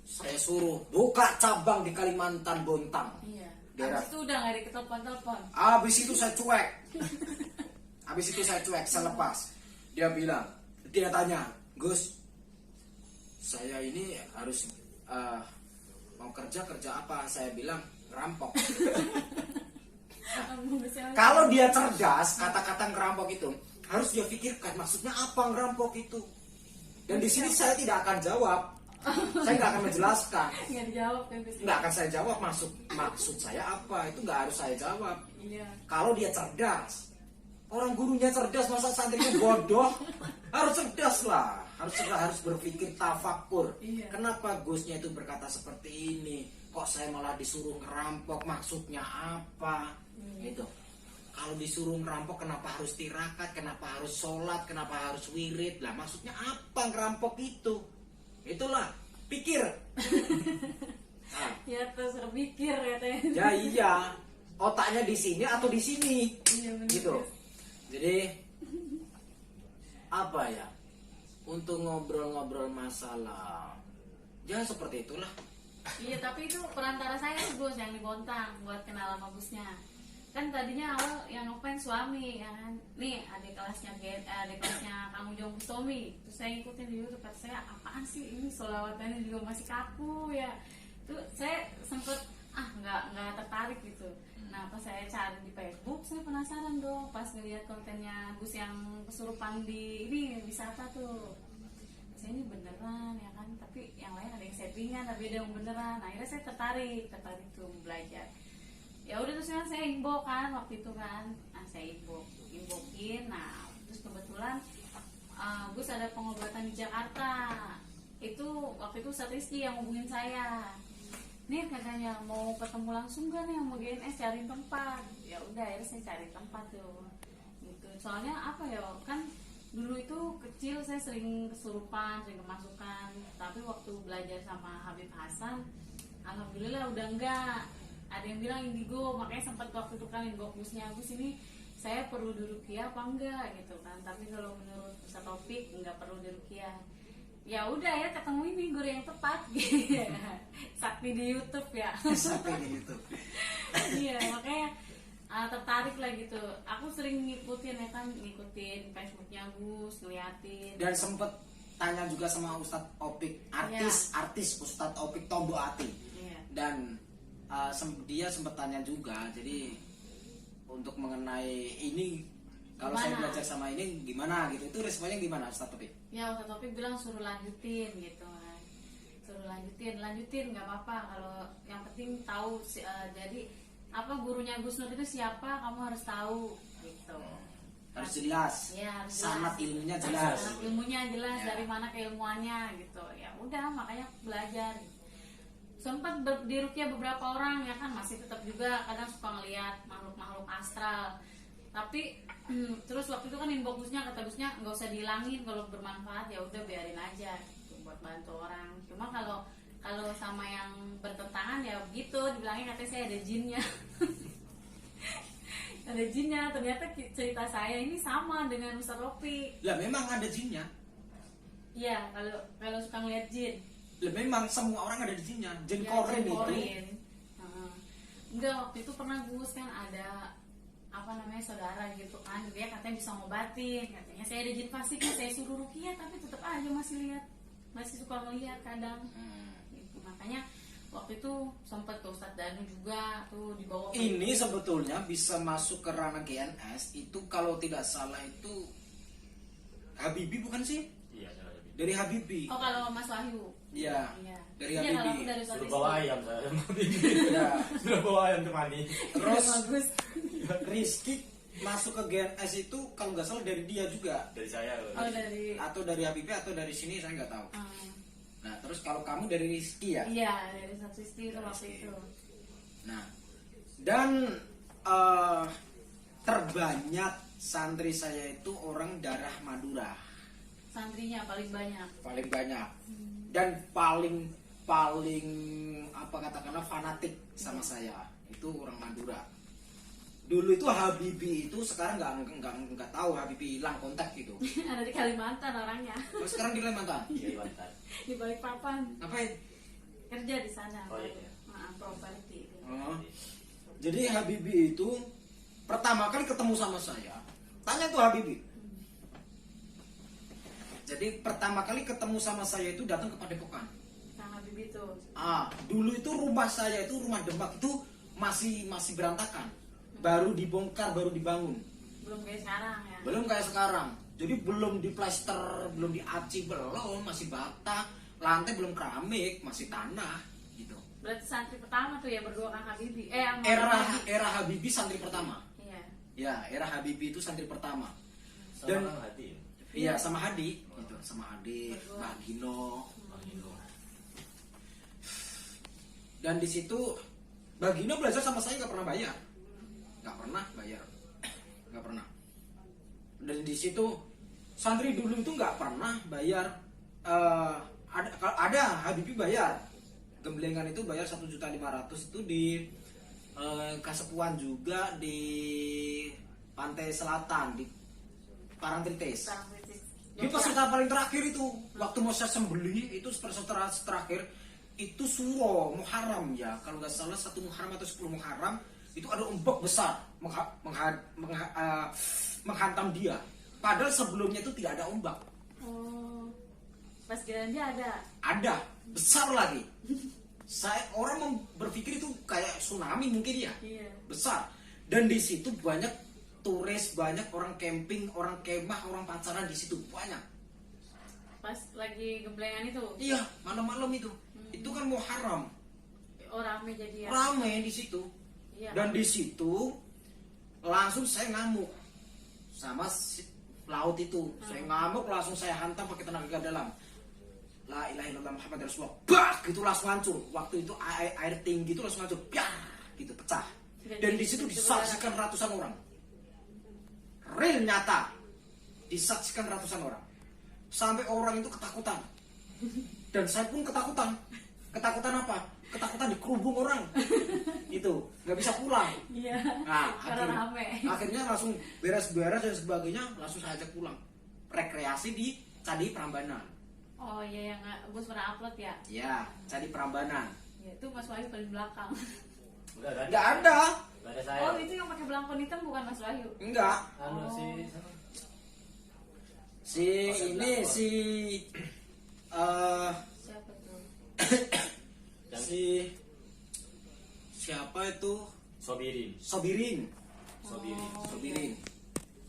saya suruh buka cabang di Kalimantan Bontang. Iya. Daerah. Habis itu udah nggak diketelepon-telepon. Habis itu saya cuek. Saya lepas. Dia tanya, Gus, saya ini harus mau kerja apa? Saya bilang ngerampok. Kalau dia cerdas, kata-kata ngerampok itu harus dia pikirkan maksudnya apa ngerampok itu. Dan di sini saya tidak akan jawab. Saya nggak akan menjelaskan. Nggak dijawab kan Gus. Nggak akan saya jawab maksud saya apa, itu nggak harus saya jawab. Iya. Kalau dia cerdas, orang gurunya cerdas, masa santrinya bodoh? Harus cerdas lah, harus berpikir tafakur. Iya. Kenapa Gusnya itu berkata seperti ini? Kok saya malah disuruh ngerampok? Maksudnya apa? Gitu. Kalau disuruh ngerampok, kenapa harus tirakat? Kenapa harus sholat? Kenapa harus wirid? Lah maksudnya apa ngerampok itu? Itulah, pikir. Nah, Ya terus berpikir katanya. ya iya, otaknya di sini atau di sini, Iya, bener, gitu. Gus. Jadi apa ya? Untuk ngobrol-ngobrol masalah, ya seperti itulah. Iya, tapi itu perantara saya Gus yang di Bontang buat kenal sama Gusnya. Kan tadinya awal yang ngefans suami ya kan. Nih adik kelasnya Kang Ujong Bustomi. Terus saya ngikutin di YouTube, kata saya apaan sih ini, solawatannya juga masih kaku ya. Tuh saya sempet nggak tertarik gitu. Nah pas saya cari di Facebook, saya penasaran dong pas ngeliat kontennya Gus yang kesurupan di ini wisata tuh. Saya ini beneran ya kan, tapi yang lain ada yang settingan, tapi ada yang beneran. Nah, akhirnya saya tertarik tuh belajar. Ya udah terus kan saya info kan waktu itu kan, saya infokin. Nah terus kebetulan Gus ada pengobatan di Jakarta. Itu waktu itu Ustadz Rizky yang hubungin saya. Nih katanya mau ketemu langsung gak nih, mau GNS cariin tempat. Ya udah akhirnya saya cari tempat tuh. Gitu. Soalnya apa ya kan, dulu itu kecil saya sering kesurupan, sering kemasukan. Tapi waktu belajar sama Habib Hasan, alhamdulillah udah enggak. Ada yang bilang indigo, makanya sempat waktu itu kan inbox Gusnya, Gus ini saya perlu diruqyah apa enggak gitu kan. Tapi kalau menurut Ustaz Taufik enggak perlu diruqyah. Ya udah ya, ketemu ini guru yang tepat. Sakti di YouTube ya. Sampai di YouTube. Iya, makanya tertarik lah gitu. Aku sering ngikutin Facebooknya Gus, ngeliatin. Dan sempet tanya juga sama Ustadz Opik, artis Ustadz Opik Tombo Ati. Iya. Dan dia sempat tanya juga, jadi untuk mengenai ini, kalau saya Gimana? belajar sama ini gimana gitu, itu responnya gimana Ustadz Opik? Ya Ustaz Taufik bilang suruh lanjutin gitu kan. suruh lanjutin nggak apa-apa, kalau yang penting tahu jadi apa gurunya Gus Nur itu siapa, kamu harus tahu gitu. Harus jelas. Ya, harus Sanat jelas. ilmunya jelas. Sanat ilmunya jelas, Ya. dari mana keilmuannya gitu. Ya udah, makanya belajar. Sempat diruqyah beberapa orang ya kan, masih tetap juga kadang suka ngelihat makhluk-makhluk astral. Tapi terus waktu itu kan inbox Gusnya, kata Gusnya nggak usah dihilangin, kalau bermanfaat ya udah biarin aja gitu, buat bantu orang. Cuma kalau sama yang bertentangan ya begitu, dibilangnya katanya saya ada jinnya. Ada jinnya, ternyata cerita saya ini sama dengan Ustaz Ropi. Lah memang ada jinnya. Iya, kalau suka ngeliat jin. Lah memang semua orang ada di jinnya. Jin Ya, korin jin itu. korin. Heeh. Enggak, waktu itu pernah Gus kan ada apa namanya saudara gitu kan, dia katanya bisa ngobatin, katanya saya ada jin fasiknya, saya suruh ruqyah tapi tetap aja masih suka ngeliat kadang. Gitu. Makanya waktu itu sempat ke Ustadz Danu juga tuh dibawa ke Ini sebetulnya bisa masuk ke ranah GNS itu, kalau tidak salah itu Habibi bukan sih? Iya, saya lebih. Dari Habibi. Oh, kalau Mas Wahyu. Iya. Iya. Dari Iya, kalau Habibie. aku dari Ustadz Suruh Rizky. bawa ayam saya mandi. Ya. Suruh bawa ayam ke mandi. Terus Bagus. Rizky masuk ke GNS itu kalau nggak salah dari dia juga, Dari saya. Oh, dari atau dari Habibi atau dari sini saya nggak tahu. ah, Nah terus kalau kamu dari Rizky ya. iya, dari Ustadz Rizky itu Dari waktu Rizky. itu. Nah dan terbanyak santri saya itu orang darah Madura, Santrinya paling banyak. paling banyak dan paling apa katakanlah fanatik sama saya itu orang Madura. Dulu itu Habibi itu, sekarang nggak tahu Habibi hilang kontak gitu. Ada di Kalimantan orangnya. Oh, sekarang di Kalimantan. Iya, Kalimantan. Di Balikpapan. Ngapain? Kerja di sana. Oh, iya. Properti. Oh. Jadi Habibi itu pertama kali ketemu sama saya, tanya tuh Habibi. Jadi pertama kali ketemu sama saya itu datang ke Padepokan. Kang Habib itu. Dulu itu rumah saya itu, rumah Demak itu masih berantakan, baru dibongkar, baru dibangun, Belum kayak sekarang ya. belum kayak sekarang. Jadi belum diplester, belum diaci, belum, masih bata, lantai belum keramik, masih tanah gitu. Berarti santri pertama tuh ya berdua Kang Habibi. Sama Kang Habibi. Era Habibi santri pertama. Iya. Ya, era Habibi itu santri pertama. Sama Dan- Kang Hadi. Iya, sama Hadi, gitu, sama Hadi, Berdua. Mbak Gino. Bang Indo. Dan di situ Mbak Gino belajar sama saya nggak pernah bayar, nggak pernah bayar, nggak pernah. Dan di situ santri dulu itu nggak pernah bayar. Ada Habibi bayar, gemblengan itu bayar 1.500.000 itu di Kasepuan juga, di Pantai Selatan, di Parangtritis. Kang Kritis. Di peserta paling terakhir itu, waktu mau saya sembeli itu peserta terakhir itu Suro Muharram ya, kalau nggak salah 1 Muharram atau 10 Muharram itu ada ombak besar menghantam dia. Padahal sebelumnya itu tidak ada ombak, Oh. Pas giliran dia ada. ada besar lagi. Orang berpikir itu kayak tsunami mungkin ya, Iya. besar. Dan di situ banyak turis, banyak orang camping, orang kemah, orang pacaran di situ banyak. Pas lagi gemblengan itu. Iya, malam-malam itu. Itu kan Muharram. Oh, rame jadi ya. Rame di situ. Iya. Dan di situ langsung saya ngamuk sama laut itu. Saya ngamuk, langsung saya hantam pakai tenaga dalam. La ilaha illallah Muhammad Rasulullah. Bah, gitu langsung hancur. Waktu itu air tinggi itu langsung hancur. Biar, gitu pecah. Dan di situ disaksikan ratusan orang. Real nyata. Disaksikan ratusan orang. Sampai orang itu ketakutan. Dan saya pun ketakutan. Ketakutan apa? Ketakutan dikerubung orang. Itu, nggak bisa pulang. Iya. Nah, Karena rame. akhirnya langsung beres-beres dan sebagainya, langsung saya ajak pulang. Rekreasi di Candi Prambanan. Oh iya, yang Gus pernah upload ya. Ya, Candi Prambanan. Ya, itu Mas Wahyu paling belakang. Enggak kan? Nggak ada. Enggak ada saya. Oh, itu yang pakai belangkon hitam bukan Mas Wahyu. Enggak. Anu Oh. si Si ini si Siapa tuh? si siapa itu? Sobirin. Sobirin. Sobirin. Oh, Sobirin.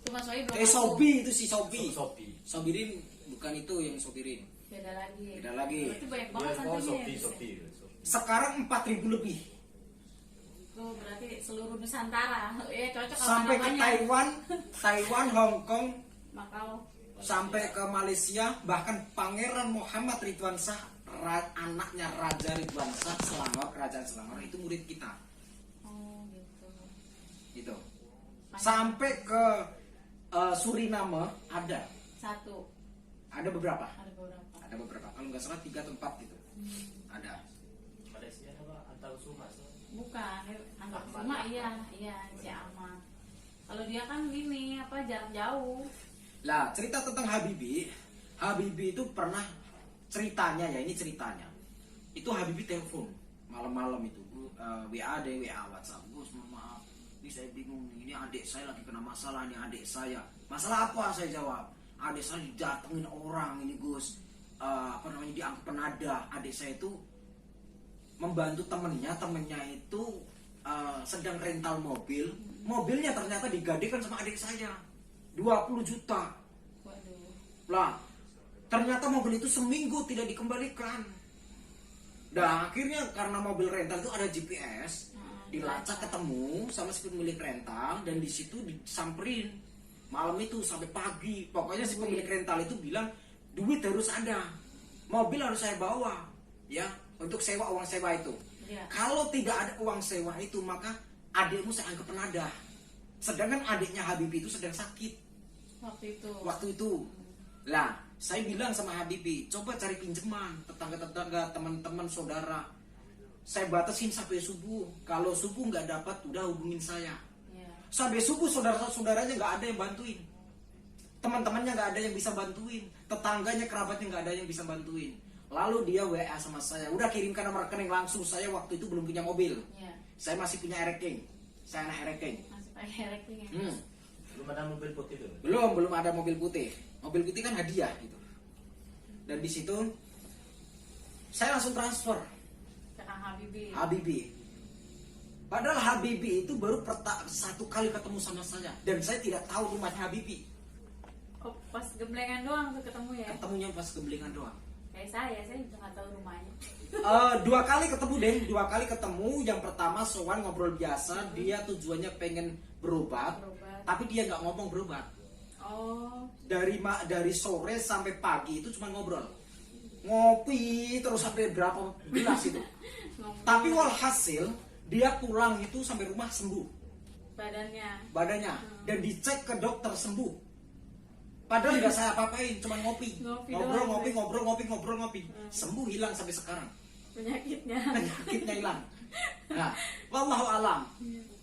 Itu Mas Wahyu belum. Sobi itu si Sobi. Sobi. Sobirin bukan itu yang sopirin. Beda lagi. Beda lagi. Itu banyak Dia banget mau santrinya. Shopee, ya? Shopee. Sekarang 4.000 lebih. Oh, berarti seluruh Nusantara. Ya cocok sama Sampai ke namanya. Taiwan, Hong Kong, Makau. sampai ke Malaysia, bahkan Pangeran Muhammad Ridwan Shah, anaknya Raja Ridwan Shah Selangor, Kerajaan Selangor itu murid kita. Oh, gitu. Gitu. Sampai ke Suriname ada. Satu. Ada beberapa. Ada beberapa. Ada beberapa. Kalau nggak salah 3 atau 4 gitu. Ada. Malaysia apa atau Sumas? Bukan, anggap Ahmad. cuma iya si Ahmad. Kalau dia kan ini apa jarak jauh. Lah, cerita tentang Habibie. Habibie itu pernah ceritanya ya, ini ceritanya. Itu Habibie telepon malam-malam itu. WA deh, WA WhatsApp. Gus, mohon maaf. Ini saya bingung nih. Ini adik saya lagi kena masalah nih, adik saya. Masalah apa? Saya jawab. Adik saya didatengin orang ini, Gus. Apa namanya, dianggap penadah. Adik saya itu membantu temennya itu sedang rental mobil. Mobilnya ternyata digadekan sama adik saya 20 juta. Waduh. Lah, ternyata mobil itu seminggu tidak dikembalikan. Dan akhirnya karena mobil rental itu ada GPS, dilacak ketemu sama si pemilik rental dan di situ disamperin malam itu sampai pagi. Pokoknya si pemilik rental itu bilang duit harus ada, mobil harus saya bawa, ya untuk sewa, uang sewa itu. Iya. Kalau tidak ada uang sewa itu maka adikmu saya anggap penadah. Sedangkan adiknya Habibie itu sedang sakit waktu itu. Lah, saya bilang sama Habibie, coba cari pinjaman, tetangga-tetangga, teman-teman, saudara. Saya batasin sampai subuh. Kalau subuh nggak dapat, udah hubungin saya. Iya. Sampai subuh saudara-saudaranya nggak ada yang bantuin. Teman-temannya nggak ada yang bisa bantuin. Tetangganya, kerabatnya nggak ada yang bisa bantuin. Lalu dia WA sama saya, udah kirimkan nomor rekening langsung. Saya waktu itu belum punya mobil. Iya. Saya masih punya Ereking. Saya anak Ereking. Masih pakai ranking ya. Belum ada mobil putih tuh. Belum ada mobil putih. Mobil putih kan hadiah gitu. Dan di situ saya langsung transfer Ke Kang Habibie. Habibie. Padahal Habibie itu baru satu kali ketemu sama saya dan saya tidak tahu rumahnya Habibie. Oh, pas gemblengan doang tuh ketemu ya. Ketemunya pas kebelingan doang. Kayak saya juga nggak tahu rumahnya. 2 kali ketemu deh, 2 kali ketemu. Yang pertama sowan ngobrol biasa, dia tujuannya pengen berobat. Tapi dia nggak ngomong berobat. Oh, Dari sore sampai pagi itu cuma ngobrol, ngopi terus sampai berapa gelas itu. ngomong Tapi walhasil dia pulang itu sampai rumah sembuh badannya. dan dicek ke dokter sembuh. Padahal nggak saya apa-apain, cuma ngopi, Ngopi ngobrol, doang, ngopi, sembuh, hilang sampai sekarang. Penyakitnya hilang. Nah, wallahu alam,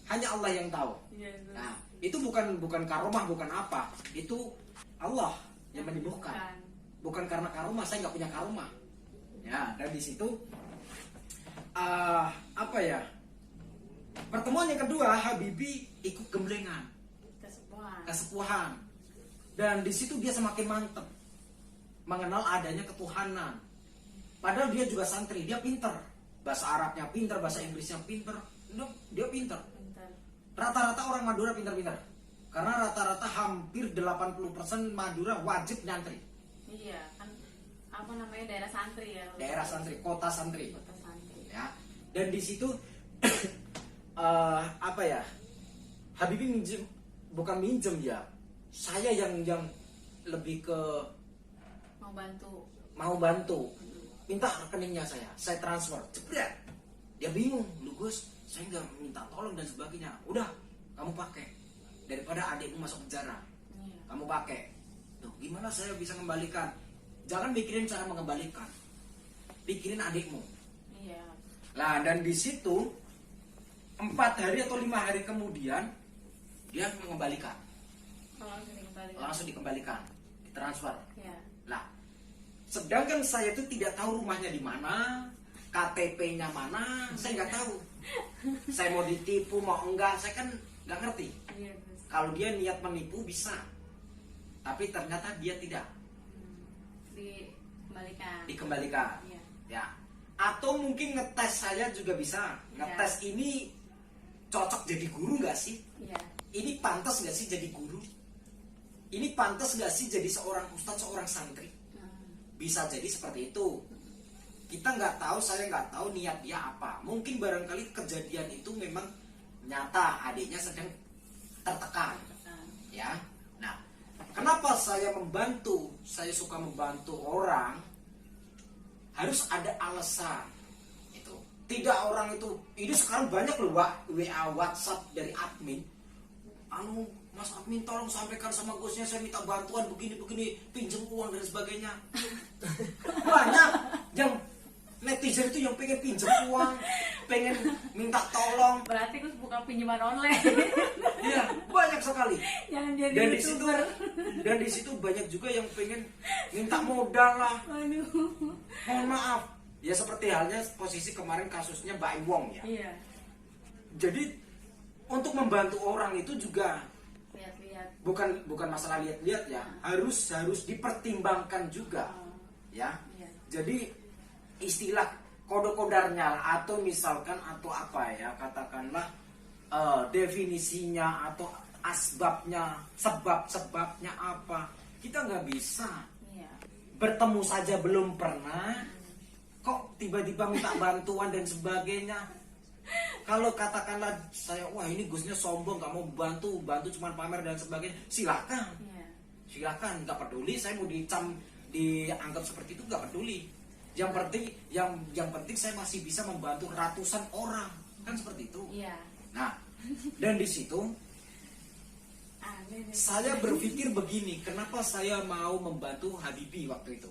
hanya Allah yang tahu. Iya, terus. Nah, itu bukan karomah, bukan apa, itu Allah yang menyembuhkan. Bukan karena karomah, saya nggak punya karomah. Ya, dan di situ apa ya? Pertemuan yang kedua, Habibie ikut gemblengan, kesepuhan. Dan di situ dia semakin mantap mengenal adanya ketuhanan. Padahal dia juga santri, dia pinter. Bahasa Arabnya pinter, bahasa Inggrisnya pinter. Dia pinter. Rata-rata orang Madura pinter-pinter. Karena rata-rata hampir 80% Madura wajib nyantri. Iya, kan apa namanya daerah santri ya. Daerah santri, kota santri. Kota santri. Ya. Dan di situ apa ya? Habibie minjem, bukan minjem ya. Saya yang lebih ke mau bantu. Minta rekeningnya saya transfer, jebret. Dia bingung, lu Gus, saya nggak minta tolong dan sebagainya. Udah, kamu pakai. Daripada adikmu masuk penjara, kamu pakai. Tuh, gimana saya bisa kembalikan? Jangan mikirin cara mengembalikan, pikirin adikmu. Iya. Lah, dan di situ 4 hari atau 5 hari kemudian dia mengembalikan. Langsung dikembalikan, ditransfer. Iya. Lah, sedangkan saya itu tidak tahu rumahnya di mana, KTP-nya mana, saya nggak tahu. Saya mau ditipu mau enggak, saya kan nggak ngerti. Iya, Kalau dia niat menipu bisa, tapi ternyata dia tidak. Dikembalikan. Iya. Ya. Atau mungkin ngetes saya juga bisa. Ngetes ini cocok jadi guru nggak sih? Iya. Ini pantas nggak sih jadi guru? Ini pantas nggak sih jadi seorang ustadz, seorang santri? bisa jadi seperti itu. Kita nggak tahu, saya nggak tahu niat dia apa. Mungkin barangkali kejadian itu memang nyata, adiknya sedang tertekan, ya. Nah, kenapa saya membantu? Saya suka membantu orang. Harus ada alasan. Itu. Tidak orang itu. Ini sekarang banyak loh WA WhatsApp dari admin. Mas admin tolong sampaikan sama bosnya saya minta bantuan begini, pinjam uang dan sebagainya. Banyak yang netizen itu yang pengen pinjam uang, pengen minta tolong. Berarti Gus buka pinjaman online. Iya, banyak sekali. Jangan jadi Dan di situ, YouTuber. dan di situ banyak juga yang pengen minta modal lah. Aduh. Mohon maaf. Ya seperti halnya posisi kemarin kasusnya Mbak Wong ya. Iya. Jadi untuk membantu orang itu juga Lihat-lihat. bukan masalah lihat-lihat ya, harus dipertimbangkan juga. Ya. Iya. Jadi istilah kode-kodarnya atau misalkan atau apa ya, katakanlah definisinya atau asbabnya, sebabnya apa, kita nggak bisa. Iya. Bertemu saja belum pernah kok tiba-tiba minta bantuan dan sebagainya. Kalau katakanlah saya, wah ini Gusnya sombong, nggak mau bantu cuma pamer dan sebagainya, silakan. Iya. Silakan, nggak peduli saya mau dianggap seperti itu, nggak peduli. Yang penting saya masih bisa membantu ratusan orang, kan seperti itu. Iya. Nah, dan di situ Aneh deh. saya berpikir begini, kenapa saya mau membantu Habibie waktu itu?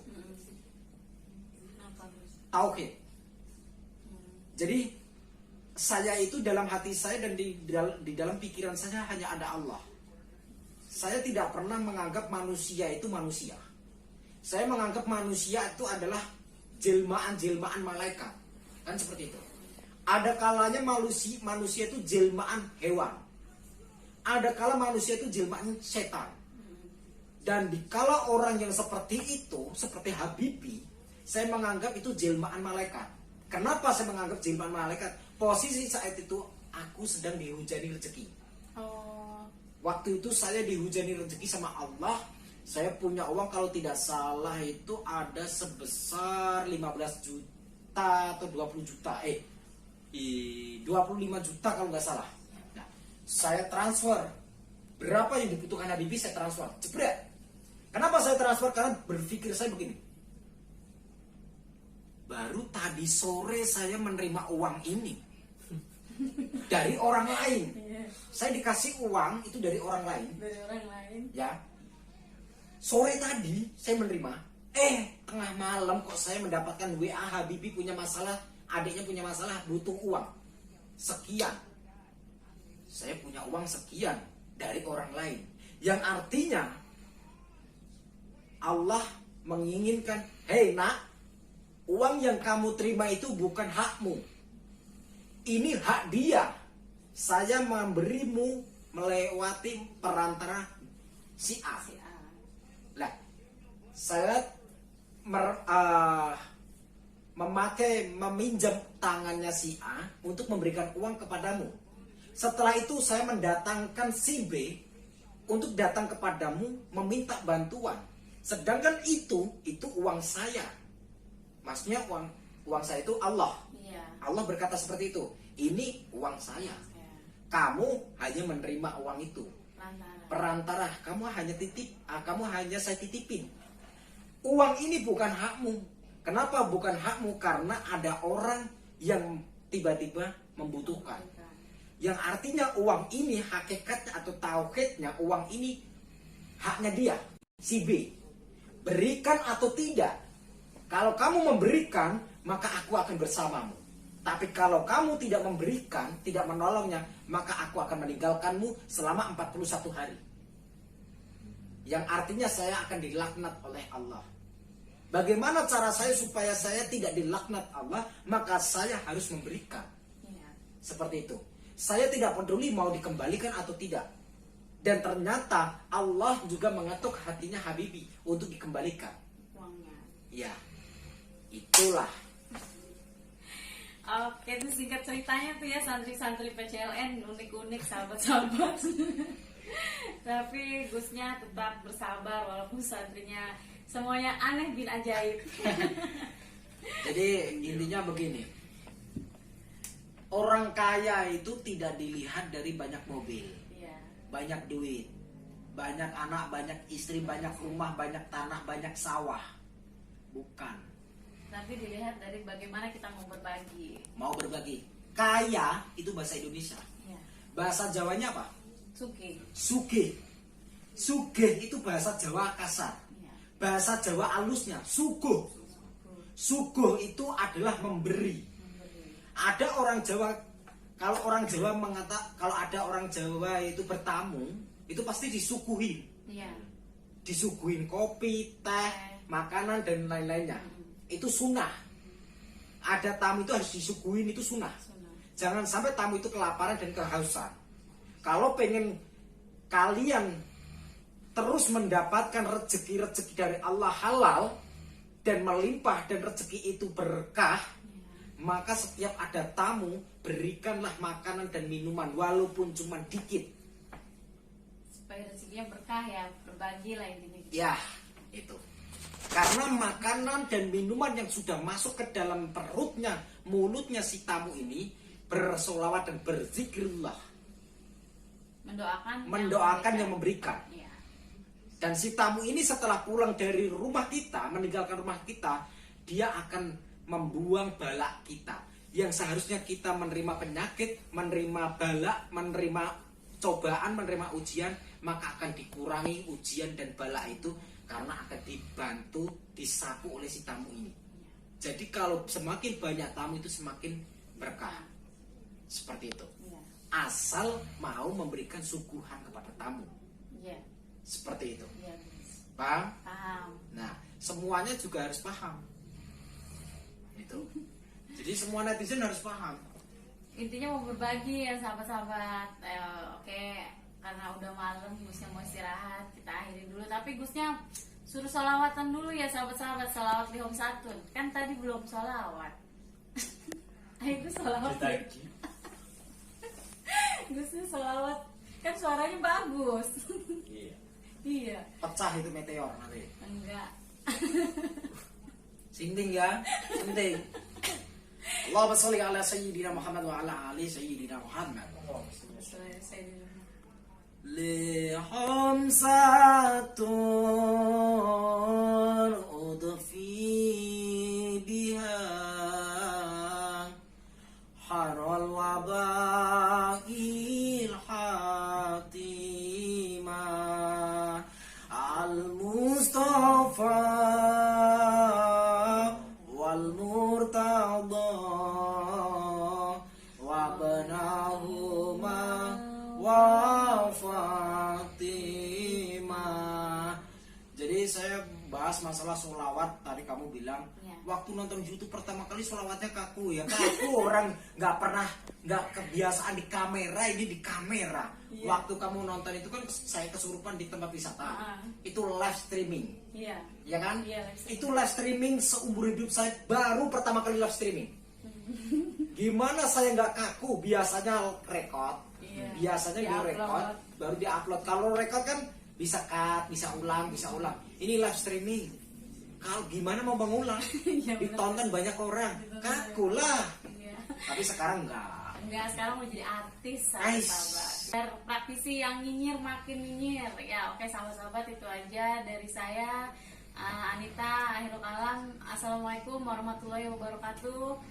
Kenapa Gus? Tauhid. Jadi saya itu dalam hati saya dan di dalam pikiran saya hanya ada Allah. Saya tidak pernah menganggap manusia itu manusia. Saya menganggap manusia itu adalah jelmaan malaikat, kan seperti itu. Ada kalanya manusia itu jelmaan hewan. Ada kala manusia itu jelmaan setan. Dan dikala orang yang seperti itu, seperti Habibie, saya menganggap itu jelmaan malaikat. Kenapa saya menganggap jelmaan malaikat? Posisi saat itu aku sedang dihujani rezeki. Oh. Waktu itu saya dihujani rezeki sama Allah. Saya punya uang kalau tidak salah itu ada sebesar 15 juta atau 20 juta. 25 juta kalau nggak salah. Nah, saya transfer. Berapa yang dibutuhkan Habibie saya transfer. Jebret. Kenapa saya transfer? Karena berpikir saya begini. Baru tadi sore saya menerima uang ini dari orang lain. Iya. Saya dikasih uang itu dari orang lain. Dari orang lain. Ya. Sore tadi saya menerima. Tengah malam kok saya mendapatkan WA Habibie punya masalah, adiknya punya masalah, butuh uang sekian. Saya punya uang sekian dari orang lain. Yang artinya Allah menginginkan, hei nak, uang yang kamu terima itu bukan hakmu. Ini hak dia. Saya memberimu melewati perantara si A. Lah, saya meminjam tangannya si A untuk memberikan uang kepadamu. Setelah itu saya mendatangkan si B untuk datang kepadamu meminta bantuan. Sedangkan itu uang saya. Maksudnya uang saya itu Allah. Iya. Allah berkata seperti itu. Ini uang saya. Kamu hanya menerima uang itu. Perantara, kamu hanya saya titipin. Uang ini bukan hakmu. Kenapa bukan hakmu? Karena ada orang yang tiba-tiba membutuhkan. Yang artinya uang ini hakikatnya atau tauhidnya, uang ini haknya dia, si B. Berikan atau tidak. Kalau kamu memberikan, maka aku akan bersamamu. Tapi kalau kamu tidak memberikan, tidak menolongnya, maka aku akan meninggalkanmu selama 41 hari. Yang artinya saya akan dilaknat oleh Allah. Bagaimana cara saya supaya saya tidak dilaknat Allah? Maka saya harus memberikan. Seperti itu. Saya tidak peduli mau dikembalikan atau tidak. Dan ternyata Allah juga mengetuk hatinya Habibie untuk dikembalikan. Uangnya. Ya, itulah. Oke, itu singkat ceritanya tuh ya, santri-santri PCLN unik-unik, sahabat-sahabat. Tapi Gusnya tetap bersabar walaupun santrinya Semuanya aneh bin ajaib. Jadi intinya begini, orang kaya itu tidak dilihat dari banyak mobil, Iya. banyak duit, banyak anak, banyak istri, banyak rumah, banyak tanah, banyak sawah. Bukan. Tapi dilihat dari bagaimana kita mau berbagi. Mau berbagi. Kaya itu bahasa Indonesia. Iya. Bahasa Jawanya apa? Sugih. Sugih. Sugih itu bahasa Jawa kasar. Iya. Bahasa Jawa halusnya suguh. Suguh itu adalah memberi. Memberi. Ada orang Jawa, kalau orang Jawa kalau ada orang Jawa itu bertamu, itu pasti disuguhin. Iya. Disuguhin kopi, teh, makanan dan lain-lainnya. Itu sunnah. Ada tamu itu harus disuguhin, itu sunnah. Sunnah. Jangan sampai tamu itu kelaparan dan kehausan. Kalau pengen kalian terus mendapatkan rezeki-rezeki dari Allah halal dan melimpah dan rezeki itu berkah, maka setiap ada tamu berikanlah makanan dan minuman walaupun cuma dikit. Supaya rezekinya berkah ya, berbagilah intinya gitu. Ya, itu. Karena makanan dan minuman yang sudah masuk ke dalam perutnya, mulutnya si tamu ini bersolawat dan berzikirullah, mendoakan yang memberikan. Iya. Dan si tamu ini setelah pulang dari rumah kita, meninggalkan rumah kita, dia akan membuang balak kita. Yang seharusnya kita menerima penyakit, menerima balak, menerima cobaan, menerima ujian, maka akan dikurangi ujian dan balak itu karena akan dibantu, disapu oleh si tamu ini. Jadi kalau semakin banyak tamu itu semakin berkah. Seperti itu. Iya. Asal mau memberikan suguhan kepada tamu. Iya. Seperti itu. Iya. Paham? Paham. Nah, semuanya juga harus paham. Itu. Jadi semua netizen harus paham. Intinya mau berbagi ya sahabat-sahabat. Oke, karena udah malam Gusnya mau istirahat, kita akhiri dulu. Tapi Gusnya suruh sholawatan dulu ya sahabat-sahabat. Sholawat di home satun. Kan tadi belum sholawat. Ayo Gus sholawat. Gusnya sholawat. Kan suaranya bagus. Iya. Iya. Pecah itu meteor nanti. Enggak. Sinting ya, sinting. Allahumma sholli ala sayyidina Muhammad wa ala ali sayyidina Muhammad. Saya di rumah. Lihamsatun udfi biha harul wabail hatimah al-Mustafa wal murtada wa banahuma wa Fatimah. Jadi saya bahas masalah sholawat. Tadi kamu bilang Ya. waktu nonton YouTube pertama kali sholawatnya kaku ya. Kaku orang nggak kebiasaan di kamera, ini di kamera. Iya. Waktu kamu nonton itu kan saya kesurupan di tempat wisata. Ah. Itu live streaming, Iya. ya kan? Iya, live streaming. Itu live streaming seumur hidup saya baru pertama kali live streaming. Gimana saya nggak kaku? Biasanya rekod, Iya. biasanya Di-upload. direkod, baru diupload. Kalau rekod kan bisa cut, bisa ulang. Ini live streaming. Kalau gimana mau mengulang? Iya, benar. Ditonton banyak orang, Ditonton kaku lah. Iya. Tapi sekarang enggak. Enggak, sekarang mau jadi artis Ais. sahabat. Biar praktisi yang nyinyir makin nyinyir. Ya oke sahabat-sahabat, itu aja dari saya Anita Akhirul Kalam. Assalamualaikum warahmatullahi wabarakatuh.